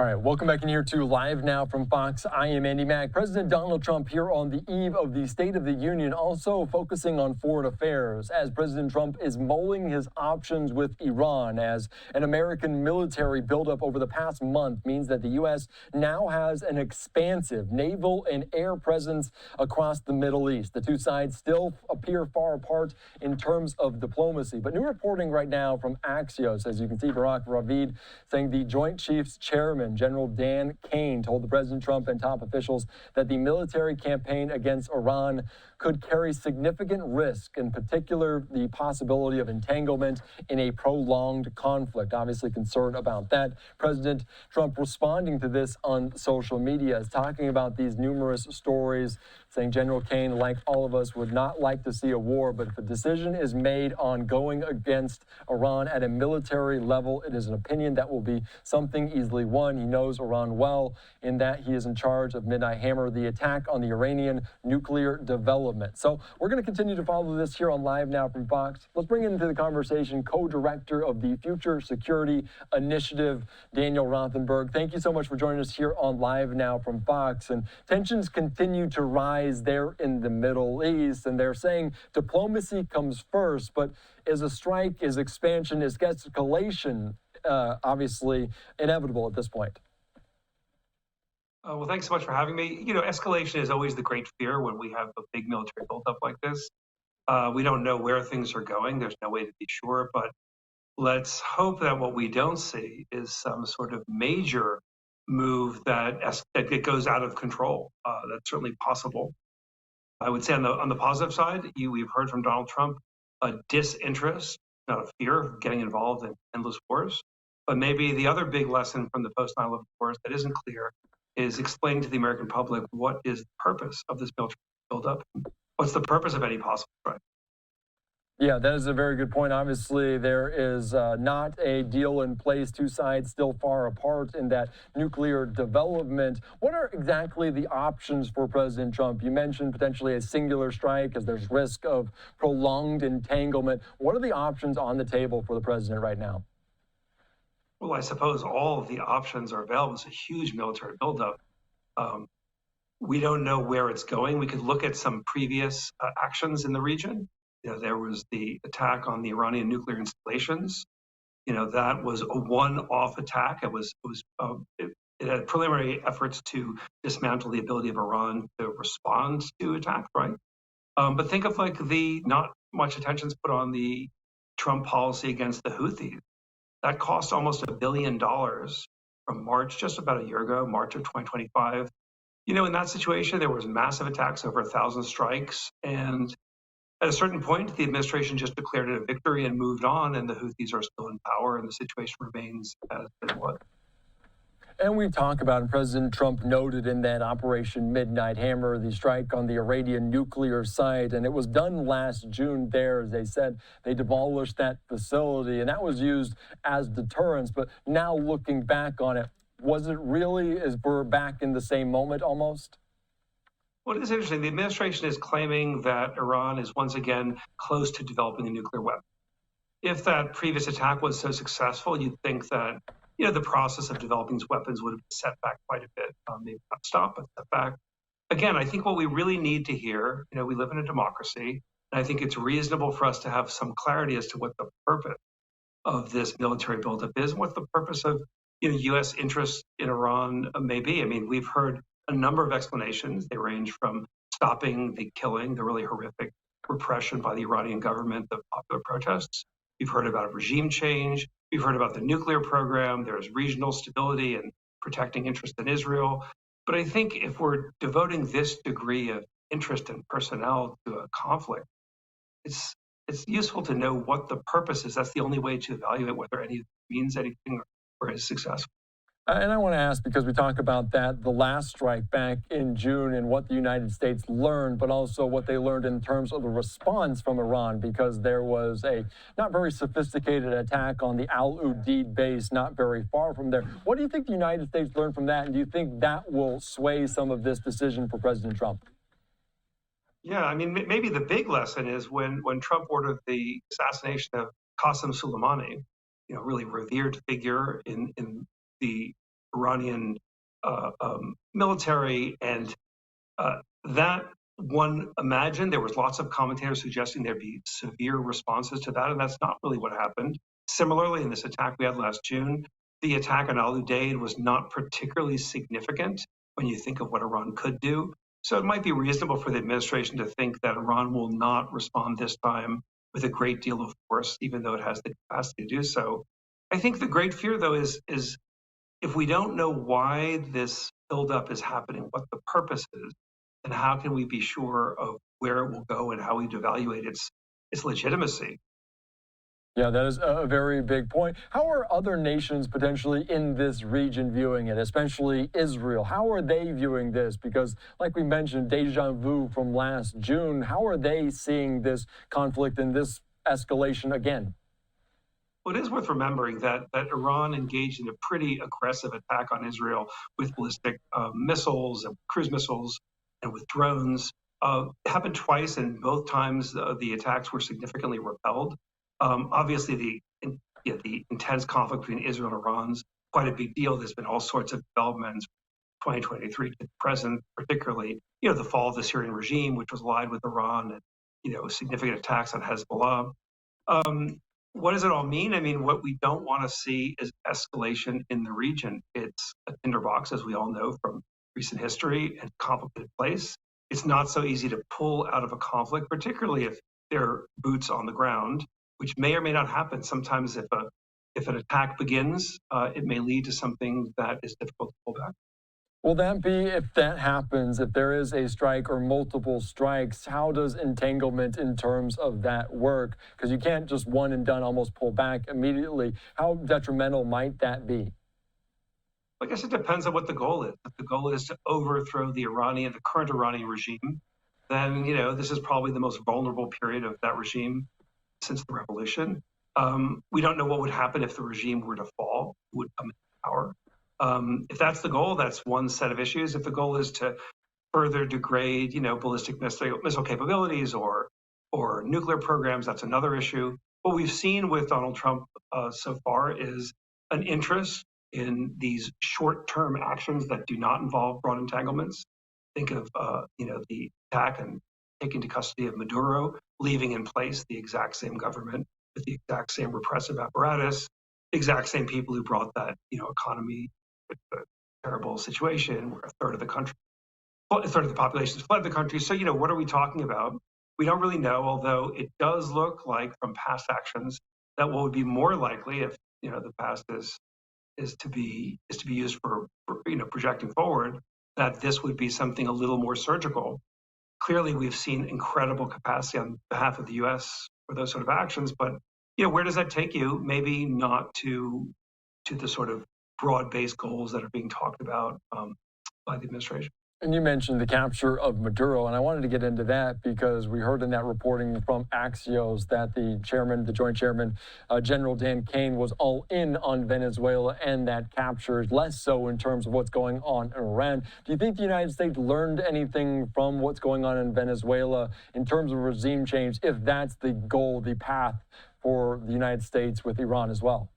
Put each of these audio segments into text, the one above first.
All right, welcome back in here to Live Now from Fox. I am Andy Mack. President Donald Trump here on the eve of the State of the Union, also focusing on foreign affairs as President Trump is mulling his options with Iran, as an American military buildup over the past month means that the U.S. now has an expansive naval and air presence across the Middle East. The two sides still appear far apart in terms of diplomacy, but new reporting right now from Axios, as you can see, Barack Ravid saying the Joint Chiefs Chairman General Dan Kane told the President Trump and top officials that the military campaign against Iran could carry significant risk, in particular the possibility of entanglement in a prolonged conflict. Obviously concerned about that. President Trump responding to this on social media is talking about these numerous stories, saying General Kane, like all of us, would not like to see a war, but if a decision is made on going against Iran at a military level, it is an opinion that will be something easily won. He knows Iran well in that he is in charge of Midnight Hammer, the attack on the Iranian nuclear development. So we're going to continue to follow this here on Live Now from Fox. Let's bring into the conversation co-director of the Future Security Initiative, Daniel Rothenberg. Thank you so much for joining us here on Live Now from Fox. And tensions continue to rise there in the Middle East, and they're saying diplomacy comes first, but is a strike, is expansion, is escalation obviously inevitable at this point? Well, thanks so much for having me. You know, escalation is always the great fear when we have a big military buildup like this. We don't know where things are going. There's no way to be sure, but let's hope that what we don't see is some sort of major move that it goes out of control. That's certainly possible. I would say on the positive side, we've heard from Donald Trump a disinterest, not a fear of getting involved in endless wars. But maybe the other big lesson from the post 9/11 wars that isn't clear is explaining to the American public what is the purpose of this military buildup. What's the purpose of any possible strike? Yeah, that is a very good point. Obviously, there is not a deal in place. Two sides still far apart in that nuclear development. What are exactly the options for President Trump? You mentioned potentially a singular strike as there's risk of prolonged entanglement. What are the options on the table for the president right now? Well, I suppose all of the options are available. It's a huge military buildup. We don't know where it's going. We could look at some previous actions in the region. You know, there was the attack on the Iranian nuclear installations. You know, that was a one-off attack. It had preliminary efforts to dismantle the ability of Iran to respond to attacks, right? But think of like the not much attention's put on the Trump policy against the Houthis. That cost almost $1 billion from March, just about a year ago, March of 2025. You know, in that situation, there was massive attacks, over 1,000 strikes. And at a certain point, the administration just declared it a victory and moved on, and the Houthis are still in power, and the situation remains as it was. And we talk about, and President Trump noted in that Operation Midnight Hammer, the strike on the Iranian nuclear site, and it was done last June there. As they said, they demolished that facility, and that was used as deterrence. But now looking back on it, was it really, as we're back in the same moment almost? Well, it is interesting. The administration is claiming that Iran is once again close to developing a nuclear weapon. If that previous attack was so successful, you'd think that, you know, the process of developing these weapons would have been set back quite a bit. Maybe not stop, but set back. Again, I think what we really need to hear, you know, we live in a democracy, and I think it's reasonable for us to have some clarity as to what the purpose of this military buildup is, and what the purpose of, you know, U.S. interest in Iran may be. I mean, we've heard a number of explanations. They range from stopping the killing, the really horrific repression by the Iranian government of popular protests. We've heard about regime change. We've heard about the nuclear program. There's regional stability and protecting interest in Israel. But I think if we're devoting this degree of interest and personnel to a conflict, it's useful to know what the purpose is. That's the only way to evaluate whether any of it means anything or is successful. And I want to ask, because we talk about that, the last strike back in June and what the United States learned, but also what they learned in terms of the response from Iran, because there was a not very sophisticated attack on the Al Udeid base not very far from there. What do you think the United States learned from that? And do you think that will sway some of this decision for President Trump? Yeah, I mean, maybe the big lesson is when Trump ordered the assassination of Qasem Soleimani, you know, really revered figure in the Iranian military, and that one imagined there was lots of commentators suggesting there'd be severe responses to that, and that's not really what happened. Similarly, in this attack we had last June, the attack on Al Udeid was not particularly significant when you think of what Iran could do. So it might be reasonable for the administration to think that Iran will not respond this time with a great deal of force, even though it has the capacity to do so. I think the great fear, though, is if we don't know why this buildup is happening, what the purpose is, and how can we be sure of where it will go and how we evaluate its legitimacy? Yeah, that is a very big point. How are other nations potentially in this region viewing it, especially Israel? How are they viewing this? Because, like we mentioned, deja vu from last June, how are they seeing this conflict and this escalation again? Well, it is worth remembering that Iran engaged in a pretty aggressive attack on Israel with ballistic missiles and cruise missiles and with drones. It happened twice, and both times the attacks were significantly repelled. Obviously, the intense conflict between Israel and Iran is quite a big deal. There's been all sorts of developments, 2023 to the present, particularly the fall of the Syrian regime, which was allied with Iran, and significant attacks on Hezbollah. What does it all mean? I mean, what we don't want to see is escalation in the region. It's a tinderbox, as we all know from recent history, and complicated place. It's not so easy to pull out of a conflict, particularly if there are boots on the ground, which may or may not happen. Sometimes if an attack begins, it may lead to something that is difficult to pull back. Will that be, if that happens, if there is a strike or multiple strikes, how does entanglement in terms of that work? Because you can't just one and done almost pull back immediately. How detrimental might that be? I guess it depends on what the goal is. If the goal is to overthrow the current Iranian regime, then this is probably the most vulnerable period of that regime since the revolution. We don't know what would happen if the regime were to fall, who would come into power. If that's the goal, that's one set of issues. If the goal is to further degrade, ballistic missile capabilities or nuclear programs, that's another issue. What we've seen with Donald Trump so far is an interest in these short-term actions that do not involve broad entanglements. Think of the attack and taking to custody of Maduro, leaving in place the exact same government with the exact same repressive apparatus, exact same people who brought that economy with a terrible situation where a third of the population has fled the country. So what are we talking about? We don't really know, although it does look like from past actions that what would be more likely if the past is to be used for projecting forward, that this would be something a little more surgical. Clearly, we've seen incredible capacity on behalf of the U.S. for those sort of actions, but where does that take you? Maybe not to the sort of broad-based goals that are being talked about by the administration. And you mentioned the capture of Maduro, and I wanted to get into that because we heard in that reporting from Axios that the Joint Chairman, General Dan Kane, was all in on Venezuela and that capture, less so in terms of what's going on in Iran. Do you think the United States learned anything from what's going on in Venezuela in terms of regime change, if that's the goal, the path for the United States with Iran as well?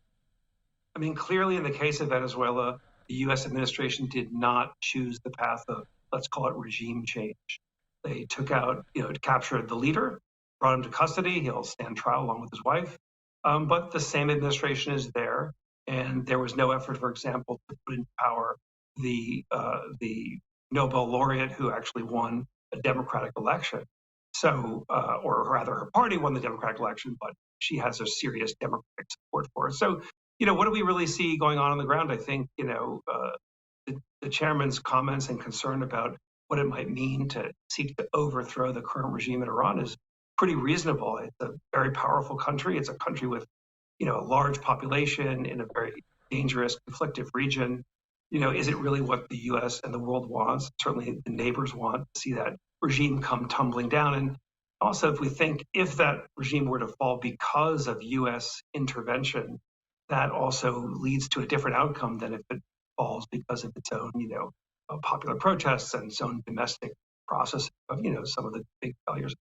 I mean, clearly in the case of Venezuela, the U.S. administration did not choose the path of, let's call it, regime change. They took out, captured the leader, brought him to custody. He'll stand trial along with his wife. But the same administration is there, and there was no effort, for example, to put into power the Nobel laureate who actually won a democratic election. So, or rather, her party won the democratic election, but she has a serious democratic support for it. So, what do we really see going on the ground? I think, the chairman's comments and concern about what it might mean to seek to overthrow the current regime in Iran is pretty reasonable. It's a very powerful country. It's a country with, a large population in a very dangerous, conflictive region. Is it really what the U.S. and the world wants? Certainly the neighbors want to see that regime come tumbling down. And also, if we think if that regime were to fall because of U.S. intervention, that also leads to a different outcome than if it falls because of its own, popular protests and its own domestic process of, some of the big failures.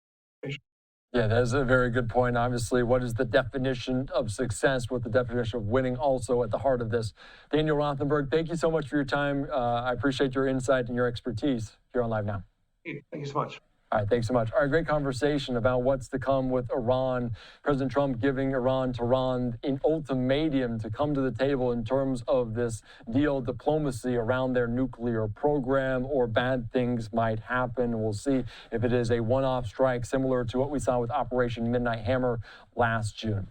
Yeah, that's a very good point. Obviously, what is the definition of success? What the definition of winning also at the heart of this. Daniel Rothenberg, thank you so much for your time. I appreciate your insight and your expertise here on Live Now. Thank you so much. All right, thanks so much. All right, great conversation about what's to come with Iran. President Trump giving Tehran an ultimatum to come to the table in terms of this deal diplomacy around their nuclear program, or bad things might happen. We'll see if it is a one-off strike similar to what we saw with Operation Midnight Hammer last June.